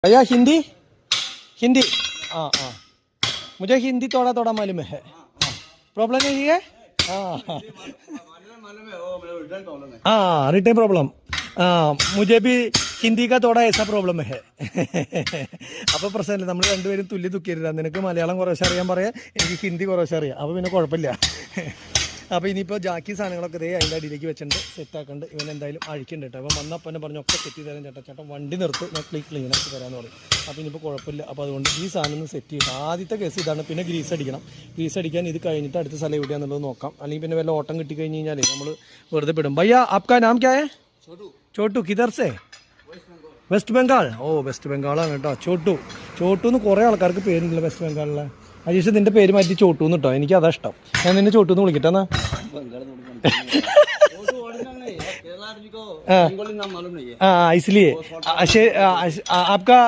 भैया हिंदी हिंदी हाँ हाँ मुझे हिंदी थोड़ा थोड़ा मालूम है प्रॉब्लम नहीं है हाँ रिटर्न प्रॉब्लम हाँ मुझे भी हिंदी का थोड़ा ऐसा प्रॉब्लम है അപ്പോൾ പ്രശ്നമില്ല നമ്മൾ രണ്ടുപേരും തുല്യ ദുഃഖിയരുത് നിനക്ക് മലയാളം കുറേശ്ശെ അറിയാൻ പറയാം എനിക്ക് ഹിന്ദി കുറേശ്ശെ അറിയാം അപ്പോൾ പിന്നെ കുഴപ്പമില്ല അപ്പോൾ ഇനിയിപ്പോൾ ജാക്കി സാധനങ്ങളൊക്കെ ദേ അതിൻ്റെ അടിയിലേക്ക് വെച്ചിട്ടുണ്ട് സെറ്റാക്കുന്നുണ്ട് ഇവൻ എന്തായാലും അഴിക്കുന്നുണ്ട് കേട്ടോ അപ്പോൾ വന്നപ്പോൾ തന്നെ പറഞ്ഞു ഒക്കെ സെറ്റ് ചെയ്ത് തരാൻ ചേട്ടൻ വണ്ടി നിർത്ത് ഞാൻ ക്ലീൻ ആക്കി തരാമെന്ന് പറയും അപ്പോൾ ഇനിയിപ്പോൾ കുഴപ്പമില്ല അപ്പോൾ അതുകൊണ്ട് ഈ സാധനം ഒന്ന് സെറ്റ് ചെയ്ത് ആദ്യത്തെ കേസ് ഇതാണ് പിന്നെ ഗ്രീസ് അടിക്കണം ഗ്രീസ് അടിക്കാൻ ഇത് കഴിഞ്ഞിട്ട് അടുത്ത സ്ഥലം എവിടെയാണെന്നുള്ളത് നോക്കാം അല്ലെങ്കിൽ പിന്നെ വല്ല ഓട്ടം കിട്ടി കഴിഞ്ഞ് കഴിഞ്ഞാൽ നമ്മൾ വെറുതെ പെടും ഭയ്യ ആപ്കാ നാം ക്യാ ഹേ ചോട്ടു കിധർ സേ വെസ്റ്റ് ബംഗാൾ ഓ വെസ്റ്റ് ബംഗാളാണ് കേട്ടോ ചോട്ടു എന്ന് കുറേ ആൾക്കാർക്ക് പേരുണ്ടല്ലോ വെസ്റ്റ് ബംഗാളിലെ അജീഷ് നിന്റെ പേര് മാറ്റി ചോട്ടു എന്ന് കേട്ടോ എനിക്ക് അതാ ഇഷ്ടം ഞാൻ നിന്നെ ചോട്ടു എന്ന് വിളിക്കട്ടെ എന്നാ इसलिए आपका